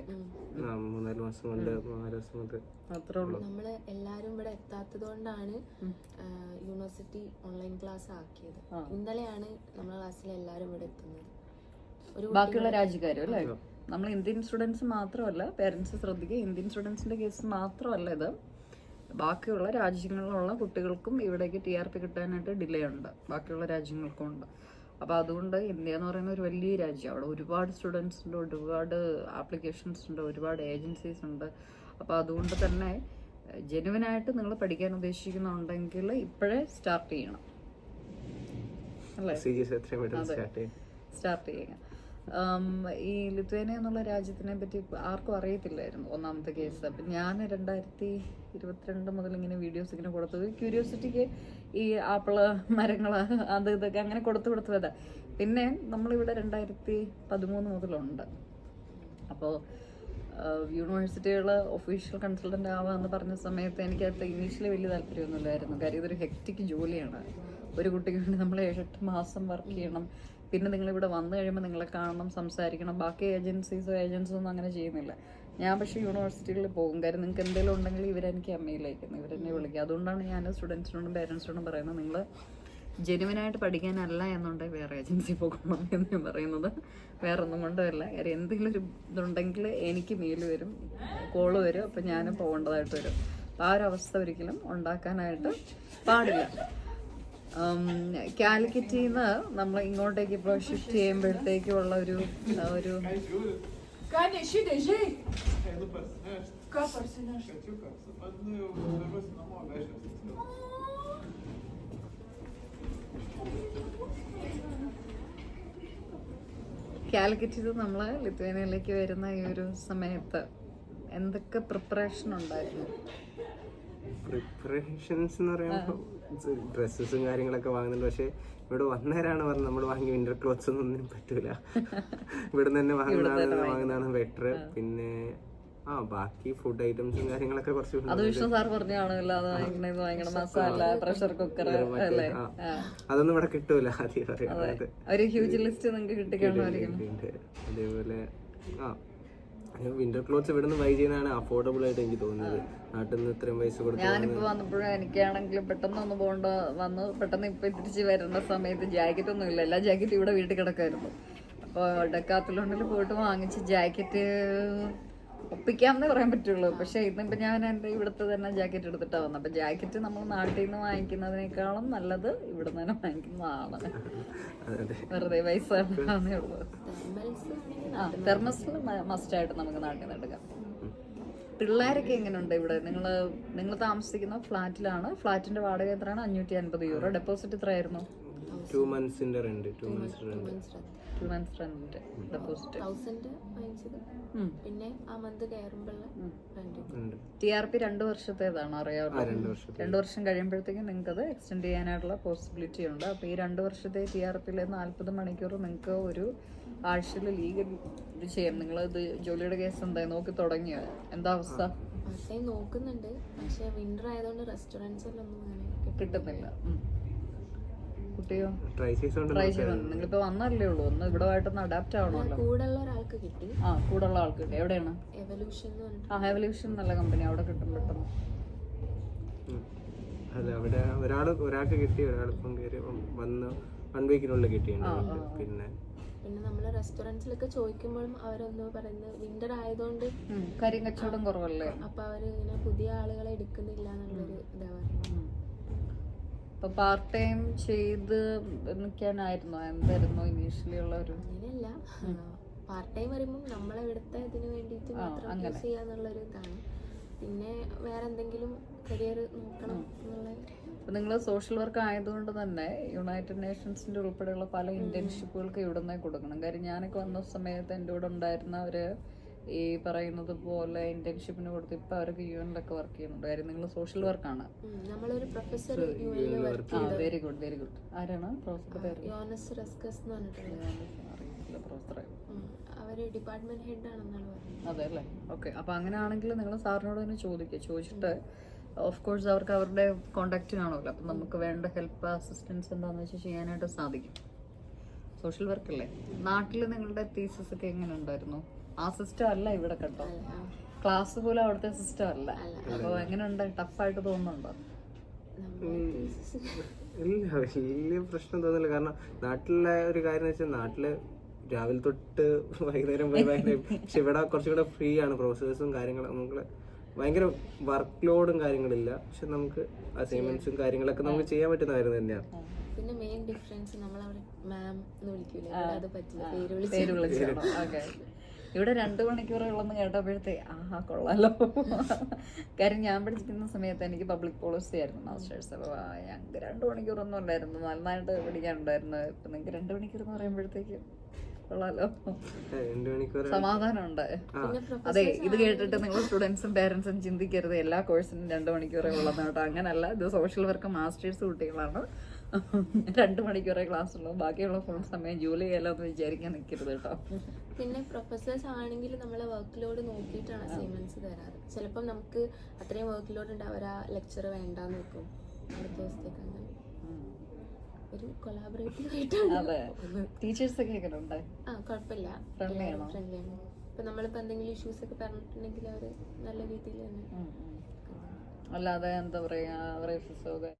3-4 മാസം കൊണ്ട് 4 ദിവസം കൊണ്ട് അത്രേ ഉള്ളൂ. നമ്മള് എല്ലാരും ഇവിടെ എത്താത്തത് കൊണ്ടാണ് യൂണിവേഴ്സിറ്റി ഓൺലൈൻ ക്ലാസ് ആക്കിയത്. ഇന്നലെയാണ് നമ്മളെ ക്ലാസ്സിൽ എല്ലാരും ഇവിടെ എത്തുന്നത്. ബാക്കിയുള്ള രാജ്യക്കാരും അല്ലേ? നമ്മൾ ഇന്ത്യൻ സ്റ്റുഡൻസ് മാത്രമല്ല, പേരൻസ് ശ്രദ്ധിക്കുക, ഇന്ത്യൻ സ്റ്റുഡൻസിന്റെ കേസ് മാത്രമല്ല ഇത്, ബാക്കിയുള്ള രാജ്യങ്ങളിലുള്ള കുട്ടികൾക്കും ഇവിടേക്ക് TRP കിട്ടാനായിട്ട് ഡിലേ ഉണ്ട്, ബാക്കിയുള്ള രാജ്യങ്ങൾക്കും ഉണ്ട്. അപ്പോൾ അതുകൊണ്ട് ഇന്ത്യ എന്ന് പറയുന്ന ഒരു വലിയ രാജ്യം, അവിടെ ഒരുപാട് സ്റ്റുഡൻസ് ഉണ്ട്, ഒരുപാട് ആപ്ലിക്കേഷൻസ് ഉണ്ട്, ഒരുപാട് ഏജൻസീസ് ഉണ്ട്. അപ്പോൾ അതുകൊണ്ട് തന്നെ ജെനുവിനായിട്ട് നിങ്ങൾ പഠിക്കാൻ ഉദ്ദേശിക്കുന്നുണ്ടെങ്കിൽ ഇപ്പോഴേ സ്റ്റാർട്ട് ചെയ്യണം അല്ലേ? സ്റ്റാർട്ട് ചെയ്യുക. ഈ ലിത്വേനിയ എന്നുള്ള രാജ്യത്തിനെ പറ്റി ആർക്കും അറിയത്തില്ലായിരുന്നു ഒന്നാമത്തെ കേസ്. അപ്പം ഞാൻ 2022 മുതൽ ഇങ്ങനെ വീഡിയോസ് ഇങ്ങനെ കൊടുത്തത് ക്യൂരിയോസിറ്റിക്ക്, ഈ ആപ്പിള് മരങ്ങള് അത് ഇതൊക്കെ അങ്ങനെ കൊടുത്തു വരാം. പിന്നെ നമ്മളിവിടെ 2013 മുതലുണ്ട്. അപ്പോൾ യൂണിവേഴ്സിറ്റികൾ ഒഫീഷ്യൽ കൺസൾട്ടൻ്റ് ആവാമെന്ന് പറഞ്ഞ സമയത്ത് എനിക്കത് ഇനീഷ്യലി വലിയ താല്പര്യമൊന്നുമില്ലായിരുന്നു. കാര്യം ഇതൊരു ഹെക്റ്റിക് ജോലിയാണ്. ഒരു കുട്ടിക്ക് വേണ്ടി നമ്മൾ 7-8 മാസം വർക്ക് ചെയ്യണം. പിന്നെ നിങ്ങളിവിടെ വന്നു കഴിയുമ്പോൾ നിങ്ങളെ കാണണം, സംസാരിക്കണം. ബാക്കി ഏജൻസോ ഒന്നും അങ്ങനെ ചെയ്യുന്നില്ല. ഞാൻ പക്ഷേ യൂണിവേഴ്സിറ്റികളിൽ പോകും. കാര്യം നിങ്ങൾക്ക് എന്തെങ്കിലും ഉണ്ടെങ്കിൽ ഇവരെനിക്ക് അമ്മയിലേക്കുന്നു, ഇവരെന്നെ വിളിക്കുക. അതുകൊണ്ടാണ് ഞാൻ സ്റ്റുഡൻസിനോടും പേരൻസിനോടും പറയുന്നത്, നിങ്ങൾ ജെനുവിനായിട്ട് പഠിക്കാനല്ല എന്നുണ്ടെങ്കിൽ വേറെ ഏജൻസി പോകണം എന്ന് ഞാൻ പറയുന്നത്. വേറെ ഒന്നും കൊണ്ടുമല്ല. കാര്യം എന്തെങ്കിലും ഒരു ഇതുണ്ടെങ്കിൽ എനിക്ക് മെയിൽ വരും, കോള് വരും, അപ്പം ഞാനും പോകേണ്ടതായിട്ട് വരും. ആ ഒരു അവസ്ഥ ഒരിക്കലും ഉണ്ടാക്കാനായിട്ട് പാടില്ല. കാലിക്കറ്റിൽ നിന്ന് നമ്മൾ ഇങ്ങോട്ടേക്ക് ഇപ്പോൾ ഷിഫ്റ്റ് ചെയ്യുമ്പോഴത്തേക്കുള്ള ഒരു കാലിക്കറ്റിൽ നമ്മൾ ലിത്വേനിയയിലേക്ക് വരുന്ന ഈ ഒരു സമയത്ത് എന്തൊക്കെ പ്രിപ്പറേഷൻ ഉണ്ടായിരുന്നു? പ്രിപ്പറേഷൻസ് എന്ന് പറയുമ്പോൾ ഡ്രസ്സസും കാര്യങ്ങളൊക്കെ വാങ്ങുന്നുണ്ട്. പക്ഷെ ഇവിടെ വന്നവരാണ് പറഞ്ഞത് നമ്മൾ വാങ്ങി വിന്റർ ക്ലോത്ത്സ് ഒന്നും പറ്റൂല, ഇവിടെ തന്നെ വാങ്ങുന്നതാണ് ബെറ്റർ. പിന്നെ ബാക്കി ഫുഡ് ഐറ്റംസും കാര്യങ്ങളൊക്കെ കുറച്ച് അതൊന്നും ഇവിടെ കിട്ടൂല. അതേപോലെ വിന്റർ ക്ലോത്ത്സ് ഇവിടെ നിന്ന് ബൈ ചെയ്യുന്നതാണ് അഫോർഡബിൾ ആയിട്ട് എനിക്ക് തോന്നുന്നത്. നാട്ടിൽ നിന്ന് ഇത്രയും പൈസ കൊടുത്ത് ഞാനിപ്പോ വന്നപ്പോഴും എനിക്കാണെങ്കിൽ പെട്ടെന്ന് ഒന്ന് പോകേണ്ട വന്ന് പെട്ടെന്ന് ഇപ്പൊ തിരിച്ച് വരുന്ന സമയത്ത് ജാക്കറ്റ് ഒന്നും ഇല്ല, എല്ലാ ജാക്കറ്റും ഇവിടെ വീട്ടിൽ കിടക്കായിരുന്നു. അപ്പോൾ ഡെക്കാത്തലോണിൽ പോയിട്ട് വാങ്ങിച്ച് ജാക്കറ്റ് ഒപ്പിക്കാമെന്നേ പറയാൻ പറ്റുള്ളൂ. പക്ഷെ ഇന്നിപ്പോ ഞാൻ എൻ്റെ ഇവിടുത്തെ തന്നെ ജാക്കറ്റ് എടുത്തിട്ടാണ് വന്നത്. അപ്പൊ ജാക്കറ്റ് നമ്മൾ നാട്ടിൽ നിന്ന് വാങ്ങിക്കുന്നതിനേക്കാളും നല്ലത് ഇവിടെ തന്നെ വാങ്ങിക്കുന്നതാണ്. വെറുതെ പൈസ ഉള്ളൂ. തെർമസിൽ മസ്റ്റായിട്ട് നമുക്ക് നാട്ടിൽ നിന്ന് എടുക്കാം. പിള്ളേരൊക്കെ എങ്ങനെയുണ്ട് ഇവിടെ? നിങ്ങൾ താമസിക്കുന്ന ഫ്ലാറ്റിലാണ്. ഫ്ലാറ്റിന്റെ വാടക എത്രയാണ്? 550 യൂറോ. ഡെപ്പോസിറ്റ് എത്രയായിരുന്നു? 2 months rent. 2 months rent deposit. 1000 വാങ്ങിച്ചത്. പിന്നെ ആ മന്ത് കയറുമ്പോൾ TRP 2 വർഷത്തേതാണ്, അറിയാമല്ലോ. 2 വർഷം കഴിയുമ്പോഴത്തേക്കും നിങ്ങൾക്ക് അത് എക്സ്റ്റെൻഡ് ചെയ്യാനായിട്ടുള്ള പോസിബിലിറ്റി ഉണ്ട്. അപ്പോൾ ഈ 2 വർഷത്തെ TRPയിലെ 40 മണിക്കൂർ നിങ്ങൾക്ക് ഒരു ആഴ്ചയിൽ ലീഗൽ ഇത് ചെയ്യാം. നിങ്ങൾ ഇത് ജോലിയുടെ കേസ് എന്തായി നോക്കി തുടങ്ങിയോ? എന്താ അവസ്ഥ? നോക്കുന്നുണ്ട്, പക്ഷെ വിന്റർ ആയതുകൊണ്ട് റെസ്റ്റോറൻറ്റ്സിലൊന്നും കിട്ടുന്നില്ല. കുട്ടിയോ ട്രൈ ചെയ്യുന്നുണ്ട്. നിങ്ങളിപ്പോ വന്നല്ലേ ഉള്ളൂ, ഒന്ന് ഇവിടെ ആയിട്ടൊന്ന് അഡാപ്റ്റ് ആവണമല്ലോ. കൂടെയുള്ള ഒരാൾക്ക് കിട്ടി. കൂടെയുള്ള ആൾക്ക് കിട്ടി. എവിടെയാണ്? എവല്യൂഷൻ നല്ല കമ്പനി, അവിടെ കിട്ടും പെട്ടെന്ന്. അതെ, അവിടെ ഒരാൾക്ക് കിട്ടി, ഒരാളിപ്പം വന്ന് 1 വീക്കിനുള്ളിൽ കിട്ടിയിട്ടുണ്ട്. പിന്നെ നമ്മള് റെസ്റ്റോറൻറ്റ്സിലൊക്കെ ചോദിക്കുമ്പോഴും അവരൊന്ന് പറയുന്നത് വിന്റർ ആയതുകൊണ്ട് കാര്യം കച്ചവടം കുറവല്ലേ, അപ്പൊ അവര് ഇങ്ങനെ പുതിയ ആളുകളെ എടുക്കുന്നില്ല എന്നുള്ളൊരു ഇതാ പറയുന്നത്. ഇപ്പൊ പാർട്ട് ടൈം ചെയ്ത് നിൽക്കാനായിരുന്നോ? എന്തായിരുന്നു ഇനീഷ്യലി ഉള്ള ഒരു? അങ്ങനെയല്ല, പാർട്ട് ടൈം വരുമ്പോൾ നമ്മളെ ഇവിടുത്തെ ഇതിന് വേണ്ടിയിട്ട് മാത്രം യൂസ് ചെയ്യാന്നുള്ളൊരു ഇതാണ്. പിന്നെ വേറെ എന്തെങ്കിലും കരിയർ നോക്കണം എന്നുള്ള. നിങ്ങൾ സോഷ്യൽ വർക്ക് ആയതുകൊണ്ട് തന്നെ യുണൈറ്റഡ് നേഷൻസിന്റെ ഉൾപ്പെടെയുള്ള പല ഇന്റേൺഷിപ്പുകൾക്ക് ഇവിടെ നിന്ന് കൊടുക്കണം. കാര്യം ഞാനൊക്കെ വന്ന സമയത്ത് എൻ്റെ കൂടെ ഉണ്ടായിരുന്നവര് ഈ പറയുന്നത് പോലെ ഇന്റേൺഷിപ്പിന് കൊടുത്ത് ഇപ്പൊ അവരൊക്കെ UN-ലൊക്കെ വർക്ക് ചെയ്യുന്നുണ്ട്. കാര്യം നിങ്ങൾ സോഷ്യൽ വർക്കാണ്. നമ്മളൊരു professor very good very good. ആരാണ് പ്രൊഫസറുടെ പേര്? യോനസ് റസ്കസ് എന്ന് പറഞ്ഞിട്ടുള്ളത് പ്രൊഫസറെ. അവര് ഡിപ്പാർട്ട്മെന്റ് ഹെഡ് ആണെന്നാണ് പറയുന്നത്. അതെ അല്ലേ? ഓക്കെ. അപ്പൊ അങ്ങനെയാണെങ്കിൽ നിങ്ങൾ സാറിനോട് തന്നെ ചോദിച്ചിട്ട് ഓഫ് കോഴ്സ് അവർക്ക് അവരുടെ കോണ്ടാക്ട് കാണുമല്ലോ. അപ്പം നമുക്ക് വേണ്ട ഹെൽപ്പ് അസിസ്റ്റൻസ് എന്താണെന്ന് വെച്ചാൽ ചെയ്യാനായിട്ട് സാധിക്കും. സോഷ്യൽ വർക്കല്ലേ. നാട്ടിൽ നിങ്ങളുടെ തീസിസ് ഒക്കെ എങ്ങനെ ഉണ്ടായിരുന്നു? ആ സിസ്റ്റം അല്ല ഇവിടെ കേട്ടോ. ക്ലാസ് പോലും അവിടുത്തെ സിസ്റ്റം അല്ല. അപ്പൊ എങ്ങനെയുണ്ട്? ടഫായിട്ട് തോന്നുന്നുണ്ടോ? ഇല്ല, വലിയ പ്രശ്നം തോന്നില്ല. കാരണം നാട്ടിലെ ഒരു കാര്യം എന്ന് വെച്ചാൽ നാട്ടില് രാവിലെ തൊട്ട് വൈകുന്നേരം പോയി വൈകുന്നേരം, പക്ഷെ ഇവിടെ കുറച്ചും കൂടെ ഫ്രീ ആണ് പ്രൊസസ്സും കാര്യങ്ങളും. നമുക്ക് ഭയങ്കര വർക്ക് ലോഡും കാര്യങ്ങളില്ല, പക്ഷെ നമുക്ക് അസൈൻമെന്റ്സും കാര്യങ്ങളൊക്കെ നമുക്ക് ചെയ്യാൻ പറ്റുന്ന കാര്യം തന്നെയാണ്. പിന്നെ മെയിൻ ഡിഫറൻസ് നമ്മളവിടെ മാം എന്ന് വിളിക്കൂലേ, അത് പറ്റില്ല, പേര് വിളിച്ചാണോ? ഓക്കെ. ഇവിടെ 2 മണിക്കൂറുകളൊന്നും കേട്ടപ്പോഴത്തേ ആഹാ കൊള്ളാലോ. കാര്യം ഞാൻ പഠിച്ചിരിക്കുന്ന സമയത്ത് എനിക്ക് പബ്ലിക് പോളിസി ആയിരുന്നു മാസ്റ്റേഴ്സ്. അപ്പോൾ ഞങ്ങൾക്ക് 2 മണിക്കൂറൊന്നും ഉണ്ടായിരുന്നു, നന്നായിട്ട് പഠിക്കാനുണ്ടായിരുന്നു. ഇപ്പം നിങ്ങൾക്ക് 2 മണിക്കൂർ എന്ന് പറയുമ്പോഴത്തേക്ക് കൊള്ളാലോ, 2 മണിക്കൂർ സമാധാനം ഉണ്ട്. അതെ, ഇത് കേട്ടിട്ട് നിങ്ങൾ സ്റ്റുഡൻസും പേരൻസും ചിന്തിക്കരുത് എല്ലാ കോഴ്സിനും 2 മണിക്കൂറേ ഉള്ളതെന്ന് കേട്ടോ. അങ്ങനല്ല, ഇത് സോഷ്യൽ വർക്ക് മാസ്റ്റേഴ്സ് കുട്ടികളാണ്. 2 മണിക്കൂറേ ക്ലാസ് ഉള്ളൂ, ബാക്കിയുള്ള ഫുൾ സമയം ജോലി ചെയ്യാലോ എന്ന് വിചാരിക്കാൻ നിൽക്കരുത് കേട്ടോ. പിന്നെ പ്രൊഫസേഴ്സ് ആണെങ്കിൽ നമ്മളെ വർക്ക് ലോഡ് നോക്കിയിട്ടാണ് അസൈൻമെന്റ്സ് തരാറ്. ചിലപ്പോൾ നമുക്ക് അത്രയും വർക്ക് ലോഡ് ഉണ്ട്, അവർ ആ ലെക്ചർ വേണ്ടാന്ന് വെക്കും അടുത്ത ദിവസത്തേക്ക്. അങ്ങനെ ഒരു കൊളാബറേറ്റീവ് ആയിട്ടാണ്. അതെ, ടീച്ചേഴ്സ് ഒക്കെ എങ്ങനെ ഉണ്ട്? കുഴപ്പമില്ല, ഫ്രണ്ട്ലിയാണ്. ഇപ്പൊ നമ്മളിപ്പോ എന്തെങ്കിലും ഇഷ്യൂസ് ഒക്കെ പറഞ്ഞിട്ടുണ്ടെങ്കിൽ അവര് നല്ല രീതിയിൽ തന്നെ. അല്ലാതെ എന്താ പറയാ,